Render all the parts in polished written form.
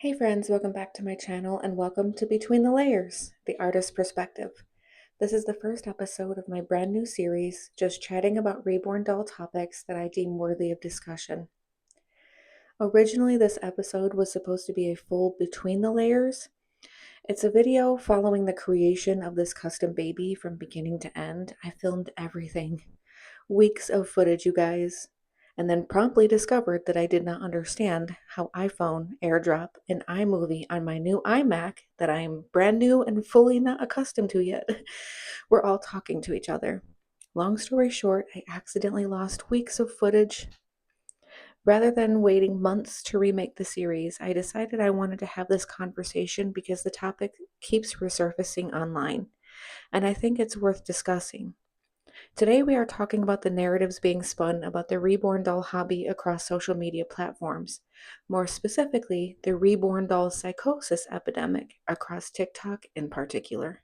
Hey friends, welcome back to my channel and welcome to Between the Layers, the artist's perspective. This is the first episode of my brand new series, just chatting about Reborn doll topics that I deem worthy of discussion. Originally, this episode was supposed to be a full Between the Layers. It's a video following the creation of this custom baby from beginning to end. I filmed everything. Weeks of footage, you guys, and then promptly discovered that I did not understand how iPhone, AirDrop, and iMovie on my new iMac that I'm brand new and fully not accustomed to yet were all talking to each other. Long story short, I accidentally lost weeks of footage. Rather than waiting months to remake the series, I decided I wanted to have this conversation because the topic keeps resurfacing online, and I think it's worth discussing. Today, we are talking about the narratives being spun about the reborn doll hobby across social media platforms. More specifically, the reborn doll psychosis epidemic across TikTok in particular.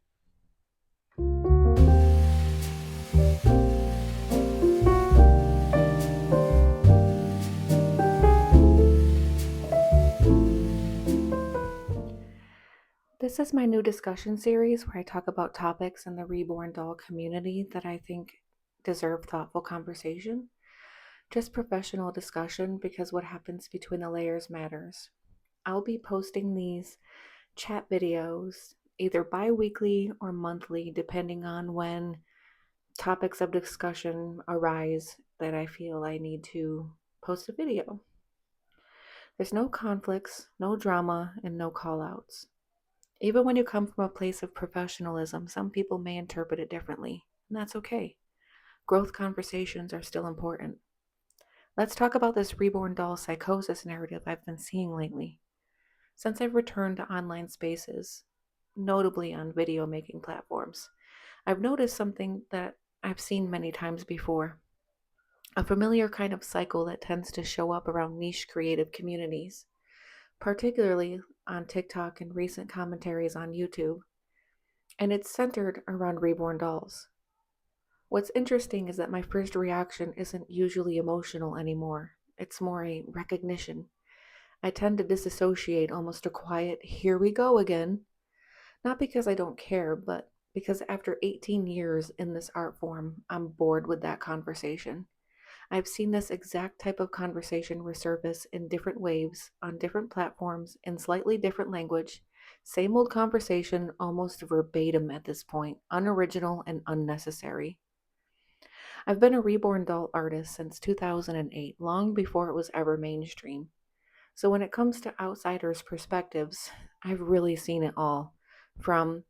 This is my new discussion series where I talk about topics in the reborn doll community that I think deserve thoughtful conversation. Just professional discussion because what happens between the layers matters. I'll be posting these chat videos either bi weekly or monthly, depending on when topics of discussion arise that I feel I need to post a video. There's no conflicts, no drama, and no callouts. Even when you come from a place of professionalism, some people may interpret it differently, and that's okay. Growth conversations are still important. Let's talk about this reborn doll psychosis narrative I've been seeing lately. Since I've returned to online spaces, notably on video making platforms, I've noticed something that I've seen many times before. A familiar kind of cycle that tends to show up around niche creative communities, particularly on TikTok and recent commentaries on YouTube, and it's centered around reborn dolls. What's interesting is that my first reaction isn't usually emotional anymore. It's more a recognition. I tend to disassociate, almost a quiet, here we go again. Not because I don't care, but because after 18 years in this art form, I'm bored with that conversation. I've seen this exact type of conversation resurface in different waves, on different platforms, in slightly different language. Same old conversation, almost verbatim at this point, unoriginal and unnecessary. I've been a reborn doll artist since 2008, long before it was ever mainstream. So when it comes to outsiders' perspectives, I've really seen it all. From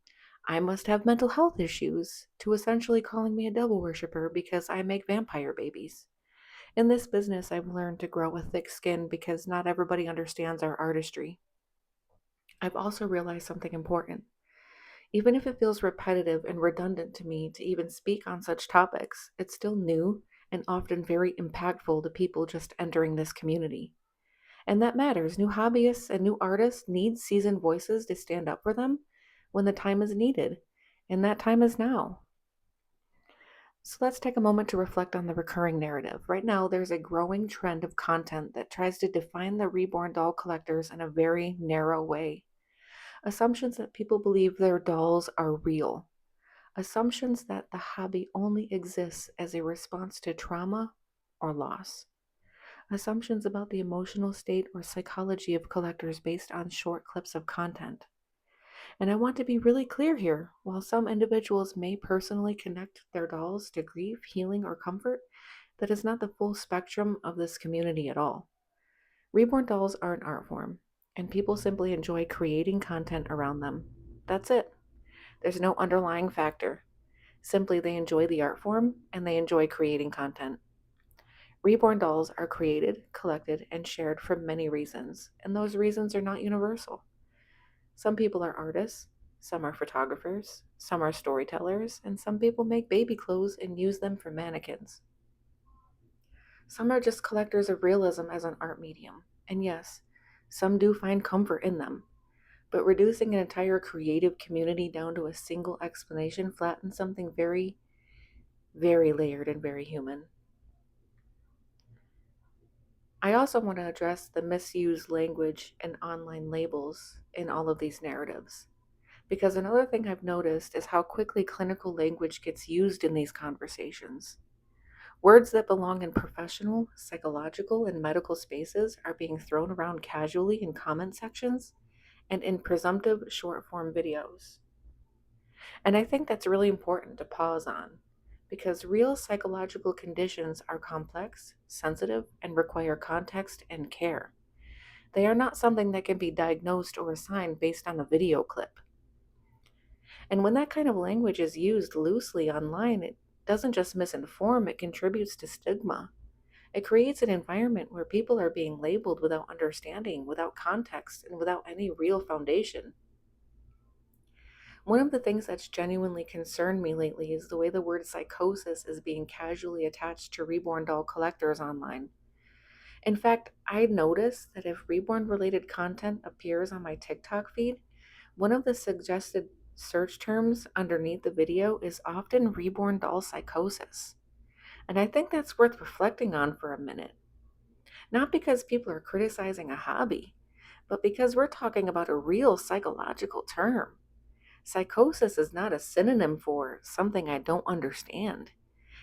I must have mental health issues to essentially calling me a devil worshiper because I make vampire babies. In this business, I've learned to grow a thick skin because not everybody understands our artistry. I've also realized something important. Even if it feels repetitive and redundant to me to even speak on such topics, it's still new and often very impactful to people just entering this community. And that matters. New hobbyists and new artists need seasoned voices to stand up for them when the time is needed. And that time is now. So let's take a moment to reflect on the recurring narrative. Right now, there's a growing trend of content that tries to define the reborn doll collectors in a very narrow way. Assumptions that people believe their dolls are real. Assumptions that the hobby only exists as a response to trauma or loss. Assumptions about the emotional state or psychology of collectors based on short clips of content. And I want to be really clear here. While some individuals may personally connect their dolls to grief, healing, or comfort, that is not the full spectrum of this community at all. Reborn dolls are an art form, and people simply enjoy creating content around them. That's it. There's no underlying factor. Simply, they enjoy the art form and they enjoy creating content. Reborn dolls are created, collected, and shared for many reasons, and those reasons are not universal. Some people are artists, some are photographers, some are storytellers, and some people make baby clothes and use them for mannequins. Some are just collectors of realism as an art medium, and yes, some do find comfort in them. But reducing an entire creative community down to a single explanation flattens something very, very layered and very human. I also want to address the misused language and online labels in all of these narratives. Because another thing I've noticed is how quickly clinical language gets used in these conversations. Words that belong in professional, psychological, and medical spaces are being thrown around casually in comment sections and in presumptive short form videos. And I think that's really important to pause on because real psychological conditions are complex, sensitive, and require context and care. They are not something that can be diagnosed or assigned based on a video clip. And when that kind of language is used loosely online, it doesn't just misinform, it contributes to stigma. It creates an environment where people are being labeled without understanding, without context, and without any real foundation. One of the things that's genuinely concerned me lately is the way the word psychosis is being casually attached to reborn doll collectors online. In fact, I noticed that if reborn related content appears on my TikTok feed, one of the suggested search terms underneath the video is often reborn doll psychosis. And I think that's worth reflecting on for a minute. Not because people are criticizing a hobby, but because we're talking about a real psychological term. Psychosis is not a synonym for something I don't understand,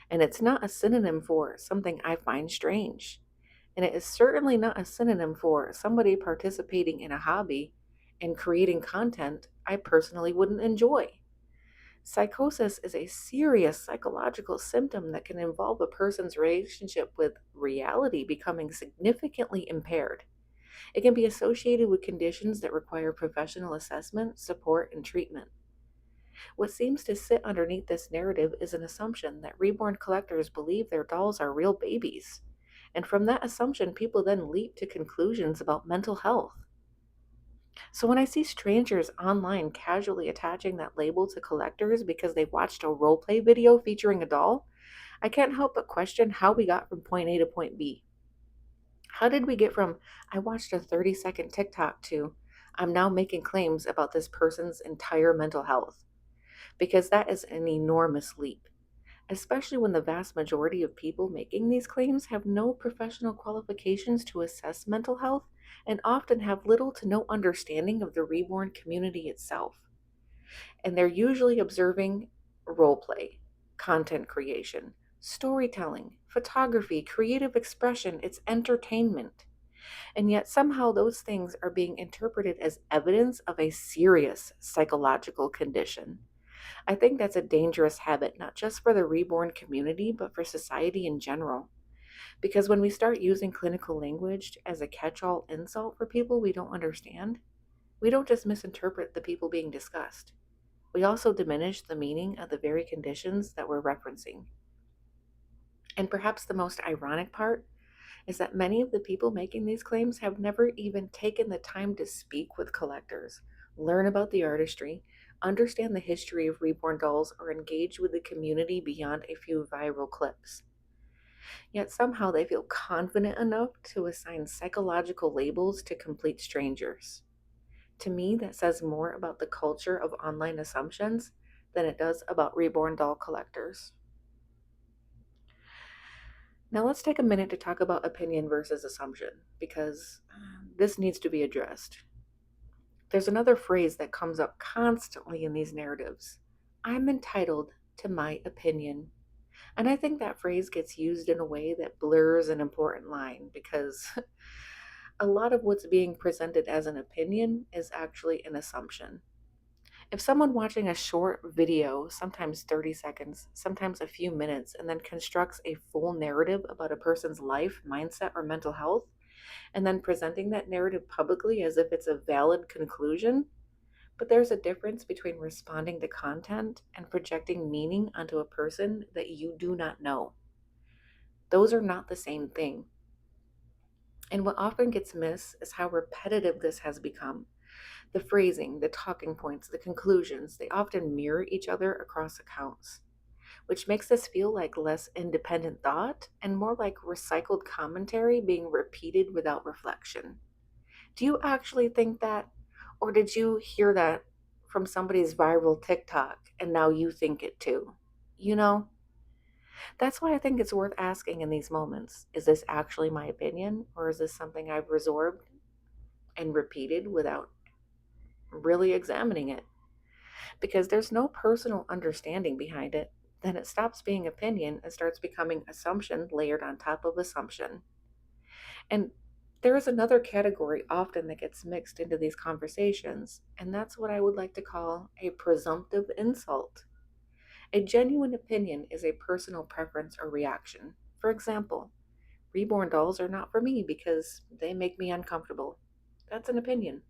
and it's not a synonym for something I find strange. And it is certainly not a synonym for somebody participating in a hobby and creating content I personally wouldn't enjoy. Psychosis is a serious psychological symptom that can involve a person's relationship with reality becoming significantly impaired. It can be associated with conditions that require professional assessment, support, and treatment. What seems to sit underneath this narrative is an assumption that reborn collectors believe their dolls are real babies. And from that assumption, people then leap to conclusions about mental health. So when I see strangers online casually attaching that label to collectors because they watched a roleplay video featuring a doll, I can't help but question how we got from point A to point B. How did we get from I watched a 30-second TikTok to I'm now making claims about this person's entire mental health? Because that is an enormous leap, especially when the vast majority of people making these claims have no professional qualifications to assess mental health and often have little to no understanding of the reborn community itself. And they're usually observing role play, content creation, storytelling, photography, creative expression, it's entertainment. And yet somehow those things are being interpreted as evidence of a serious psychological condition. I think that's a dangerous habit, not just for the reborn community, but for society in general. Because when we start using clinical language as a catch all insult for people we don't understand, we don't just misinterpret the people being discussed. We also diminish the meaning of the very conditions that we're referencing. And perhaps the most ironic part is that many of the people making these claims have never even taken the time to speak with collectors, learn about the artistry, understand the history of reborn dolls, or engage with the community beyond a few viral clips. Yet somehow they feel confident enough to assign psychological labels to complete strangers. To me, that says more about the culture of online assumptions than it does about reborn doll collectors. Now, let's take a minute to talk about opinion versus assumption, because this needs to be addressed. There's another phrase that comes up constantly in these narratives: I'm entitled to my opinion. And I think that phrase gets used in a way that blurs an important line because a lot of what's being presented as an opinion is actually an assumption. If someone watching a short video, sometimes 30 seconds, sometimes a few minutes, and then constructs a full narrative about a person's life, mindset, or mental health, and then presenting that narrative publicly as if it's a valid conclusion, but there's a difference between responding to content and projecting meaning onto a person that you do not know. Those are not the same thing. And what often gets missed is how repetitive this has become. The phrasing, the talking points, the conclusions, they often mirror each other across accounts, which makes this feel like less independent thought and more like recycled commentary being repeated without reflection. Do you actually think that? Or did you hear that from somebody's viral TikTok and now you think it too? You know? That's why I think it's worth asking in these moments, is this actually my opinion, or is this something I've absorbed and repeated without really examining it? Because there's no personal understanding behind it, then it stops being opinion and starts becoming assumption layered on top of assumption. And there is another category often that gets mixed into these conversations, and that's what I would like to call a presumptive insult. A genuine opinion is a personal preference or reaction. For example, reborn dolls are not for me because they make me uncomfortable. That's an opinion.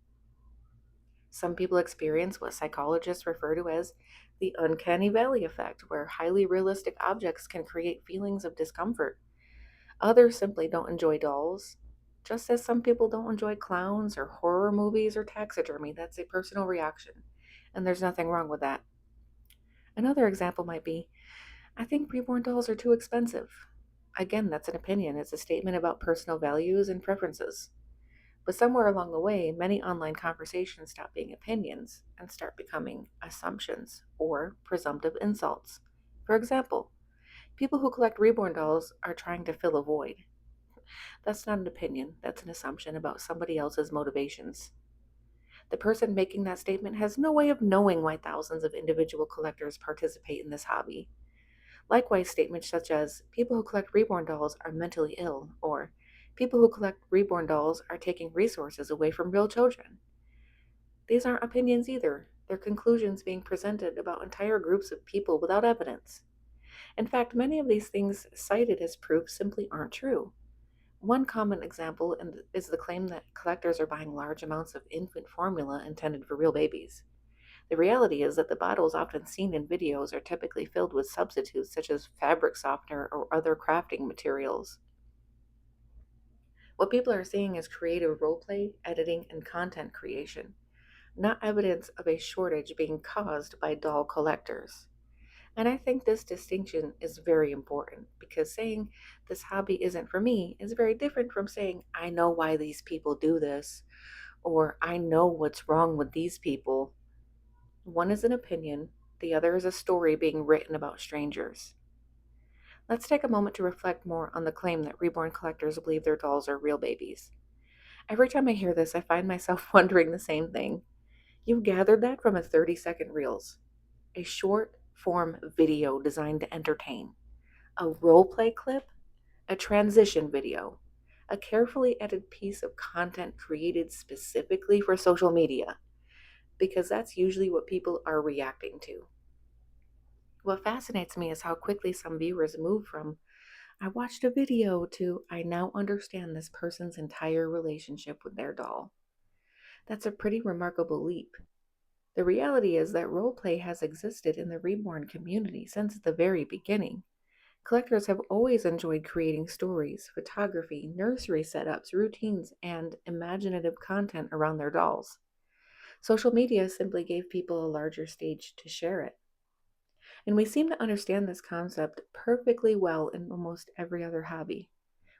Some people experience what psychologists refer to as the uncanny valley effect, where highly realistic objects can create feelings of discomfort. Others simply don't enjoy dolls, just as some people don't enjoy clowns or horror movies or taxidermy. That's a personal reaction, and there's nothing wrong with that. Another example might be, I think reborn dolls are too expensive. Again, that's an opinion. It's a statement about personal values and preferences. But somewhere along the way, many online conversations stop being opinions and start becoming assumptions or presumptive insults. For example, people who collect reborn dolls are trying to fill a void. That's not an opinion, that's an assumption about somebody else's motivations. The person making that statement has no way of knowing why thousands of individual collectors participate in this hobby. Likewise, statements such as, people who collect reborn dolls are mentally ill, or people who collect reborn dolls are taking resources away from real children. These aren't opinions either. They're conclusions being presented about entire groups of people without evidence. In fact, many of these things cited as proof simply aren't true. One common example is the claim that collectors are buying large amounts of infant formula intended for real babies. The reality is that the bottles often seen in videos are typically filled with substitutes such as fabric softener or other crafting materials. What people are seeing is creative roleplay, editing, and content creation, not evidence of a shortage being caused by doll collectors. And I think this distinction is very important because saying this hobby isn't for me is very different from saying I know why these people do this or I know what's wrong with these people. One is an opinion, the other is a story being written about strangers. Let's take a moment to reflect more on the claim that reborn collectors believe their dolls are real babies. Every time I hear this, I find myself wondering the same thing. You gathered that from a 30-second Reels, a short form video designed to entertain, a role play clip, a transition video, a carefully edited piece of content created specifically for social media, because that's usually what people are reacting to. What fascinates me is how quickly some viewers move from, I watched a video, to, I now understand this person's entire relationship with their doll. That's a pretty remarkable leap. The reality is that roleplay has existed in the reborn community since the very beginning. Collectors have always enjoyed creating stories, photography, nursery setups, routines, and imaginative content around their dolls. Social media simply gave people a larger stage to share it. And we seem to understand this concept perfectly well in almost every other hobby.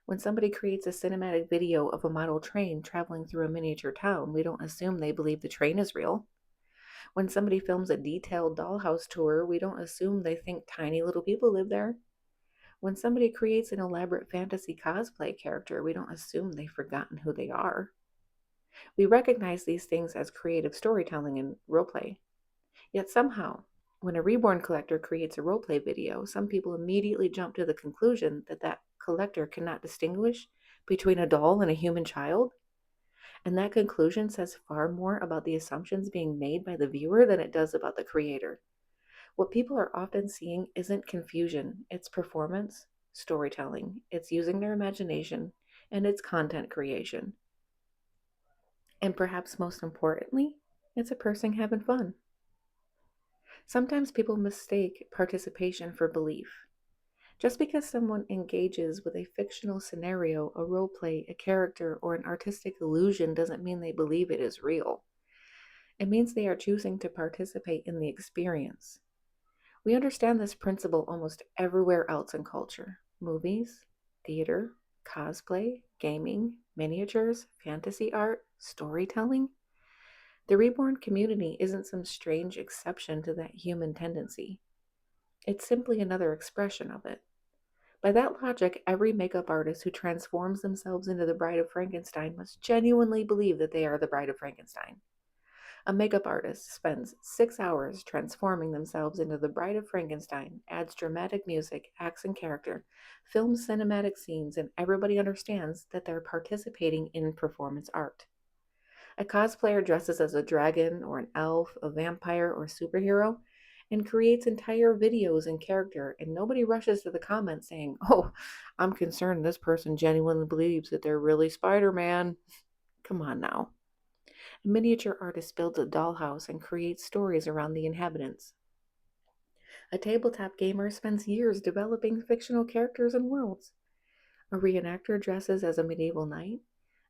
When somebody creates a cinematic video of a model train traveling through a miniature town, we don't assume they believe the train is real. When somebody films a detailed dollhouse tour, we don't assume they think tiny little people live there. When somebody creates an elaborate fantasy cosplay character, we don't assume they've forgotten who they are. We recognize these things as creative storytelling and roleplay. Yet somehow, when a reborn collector creates a roleplay video, some people immediately jump to the conclusion that that collector cannot distinguish between a doll and a human child. And that conclusion says far more about the assumptions being made by the viewer than it does about the creator. What people are often seeing isn't confusion, it's performance, storytelling, it's using their imagination, and it's content creation. And perhaps most importantly, it's a person having fun. Sometimes people mistake participation for belief. Just because someone engages with a fictional scenario, a role play, a character, or an artistic illusion doesn't mean they believe it is real. It means they are choosing to participate in the experience. We understand this principle almost everywhere else in culture: movies, theater, cosplay, gaming, miniatures, fantasy art, storytelling. The reborn community isn't some strange exception to that human tendency. It's simply another expression of it. By that logic, every makeup artist who transforms themselves into the Bride of Frankenstein must genuinely believe that they are the Bride of Frankenstein. A makeup artist spends 6 hours transforming themselves into the Bride of Frankenstein, adds dramatic music, acts in character, films cinematic scenes, and everybody understands that they're participating in performance art. A cosplayer dresses as a dragon or an elf, a vampire, or superhero and creates entire videos in character, and nobody rushes to the comments saying, "Oh, I'm concerned this person genuinely believes that they're really Spider Man." Come on now. A miniature artist builds a dollhouse and creates stories around the inhabitants. A tabletop gamer spends years developing fictional characters and worlds. A reenactor dresses as a medieval knight.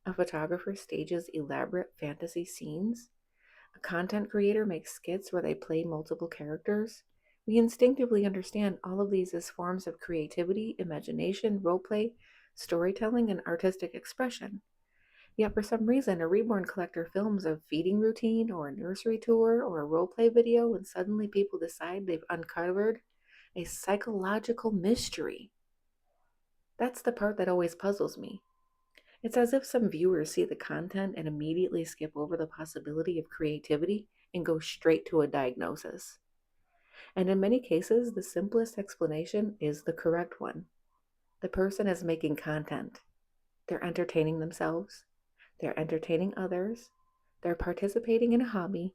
A photographer stages elaborate fantasy scenes. A content creator makes skits where they play multiple characters. We instinctively understand all of these as forms of creativity, imagination, roleplay, storytelling, and artistic expression. Yet for some reason, a reborn collector films a feeding routine or a nursery tour or a roleplay video, and suddenly people decide they've uncovered a psychological mystery. That's the part that always puzzles me. It's as if some viewers see the content and immediately skip over the possibility of creativity and go straight to a diagnosis. And in many cases, the simplest explanation is the correct one. The person is making content. They're entertaining themselves. They're entertaining others. They're participating in a hobby.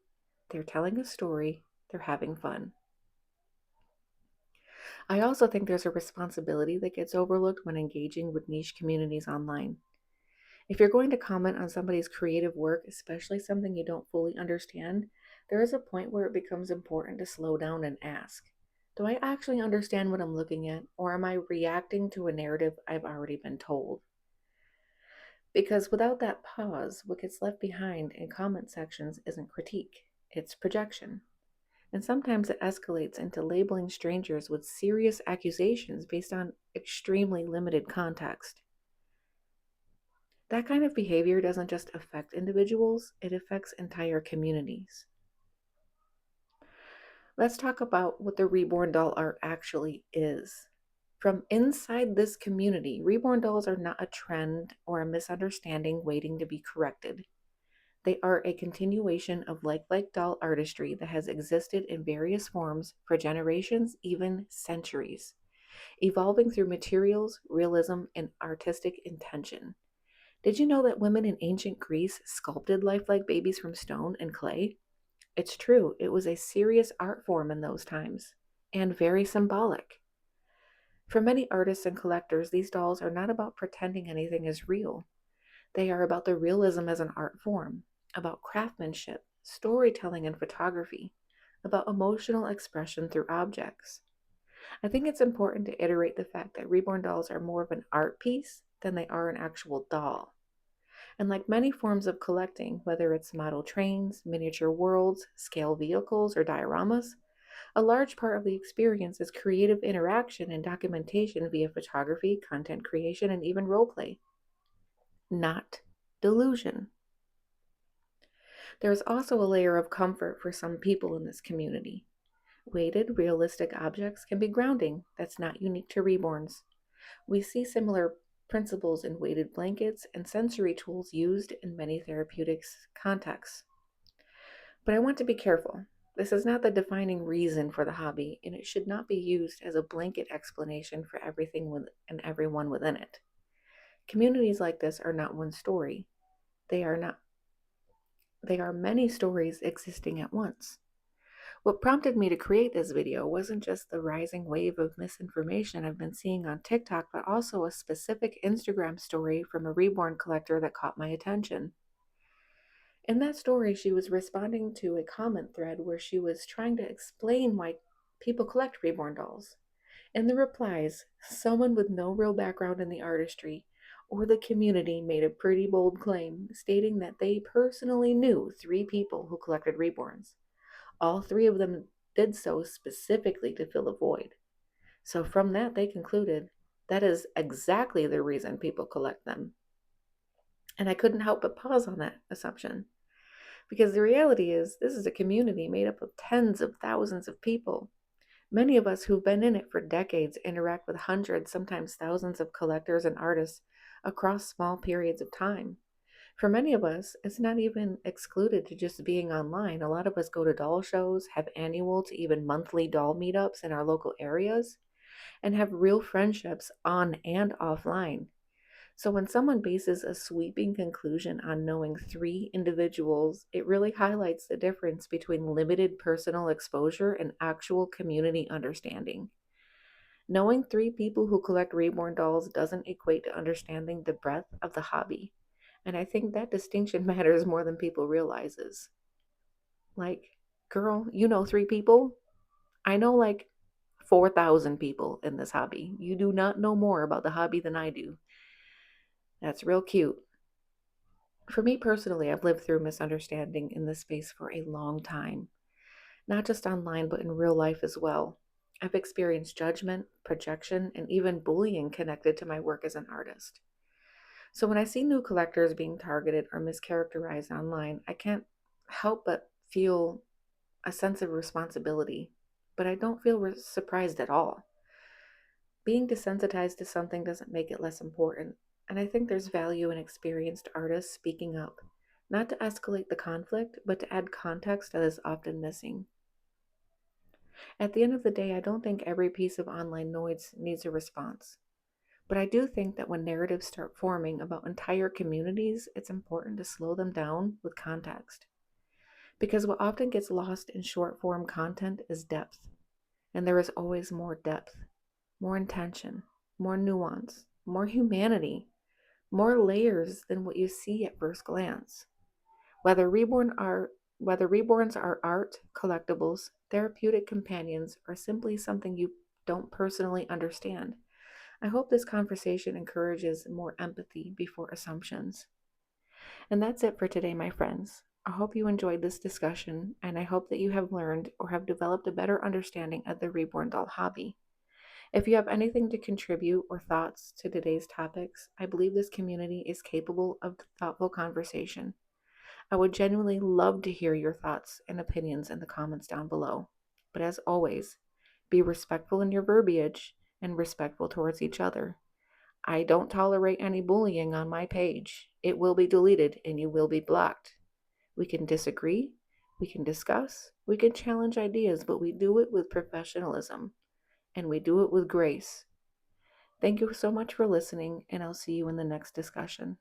They're telling a story. They're having fun. I also think there's a responsibility that gets overlooked when engaging with niche communities online. If you're going to comment on somebody's creative work, especially something you don't fully understand, there is a point where it becomes important to slow down and ask, do I actually understand what I'm looking at, or am I reacting to a narrative I've already been told? Because without that pause, what gets left behind in comment sections isn't critique, it's projection. And sometimes it escalates into labeling strangers with serious accusations based on extremely limited context. That kind of behavior doesn't just affect individuals, it affects entire communities. Let's talk about what the reborn doll art actually is. From inside this community, reborn dolls are not a trend or a misunderstanding waiting to be corrected. They are a continuation of like doll artistry that has existed in various forms for generations, even centuries, evolving through materials, realism, and artistic intention. Did you know that women in ancient Greece sculpted lifelike babies from stone and clay? It's true, it was a serious art form in those times, and very symbolic. For many artists and collectors, these dolls are not about pretending anything is real. They are about the realism as an art form, about craftsmanship, storytelling, and photography, about emotional expression through objects. I think it's important to iterate the fact that reborn dolls are more of an art piece than they are an actual doll. And like many forms of collecting, whether it's model trains, miniature worlds, scale vehicles, or dioramas, a large part of the experience is creative interaction and documentation via photography, content creation, and even roleplay, not delusion. There is also a layer of comfort for some people in this community. Weighted, realistic objects can be grounding. That's not unique to reborns. We see similar principles in weighted blankets and sensory tools used in many therapeutics contexts. But I want to be careful. This is not the defining reason for the hobby, and it should not be used as a blanket explanation for everything and everyone within it. Communities like this are not one story. They are not they are many stories existing at once. What prompted me to create this video wasn't just the rising wave of misinformation I've been seeing on TikTok, but also a specific Instagram story from a reborn collector that caught my attention. In that story, she was responding to a comment thread where she was trying to explain why people collect reborn dolls. In the replies, someone with no real background in the artistry or the community made a pretty bold claim, stating that they personally knew 3 people who collected reborns. All 3 of them did so specifically to fill a void. So from that, they concluded that is exactly the reason people collect them. And I couldn't help but pause on that assumption. Because the reality is, this is a community made up of tens of thousands of people. Many of us who've been in it for decades interact with hundreds, sometimes thousands of collectors and artists across small periods of time. For many of us, it's not even excluded to just being online. A lot of us go to doll shows, have annual to even monthly doll meetups in our local areas, and have real friendships on and offline. So when someone bases a sweeping conclusion on knowing three individuals, it really highlights the difference between limited personal exposure and actual community understanding. Knowing three people who collect reborn dolls doesn't equate to understanding the breadth of the hobby. And I think that distinction matters more than people realizes. Like, girl, you know three people? I know like 4,000 people in this hobby. You do not know more about the hobby than I do. That's real cute. For me personally, I've lived through misunderstanding in this space for a long time, not just online, but in real life as well. I've experienced judgment, projection, and even bullying connected to my work as an artist. So when I see new collectors being targeted or mischaracterized online, I can't help but feel a sense of responsibility, but I don't feel surprised at all. Being desensitized to something doesn't make it less important, and I think there's value in experienced artists speaking up, not to escalate the conflict, but to add context that is often missing. At the end of the day, I don't think every piece of online noise needs a response. But I do think that when narratives start forming about entire communities, it's important to slow them down with context. Because what often gets lost in short form content is depth. And there is always more depth, more intention, more nuance, more humanity, more layers than what you see at first glance. Whether reborn are whether reborns are art, collectibles, therapeutic companions, or simply something you don't personally understand, I hope this conversation encourages more empathy before assumptions. And that's it for today, my friends. I hope you enjoyed this discussion, and I hope that you have learned or have developed a better understanding of the reborn doll hobby. If you have anything to contribute or thoughts to today's topics, I believe this community is capable of thoughtful conversation. I would genuinely love to hear your thoughts and opinions in the comments down below. But as always, be respectful in your verbiage and respectful towards each other. I don't tolerate any bullying on my page. It will be deleted and you will be blocked. We can disagree, we can discuss, we can challenge ideas, but we do it with professionalism and we do it with grace. Thank you so much for listening, and I'll see you in the next discussion.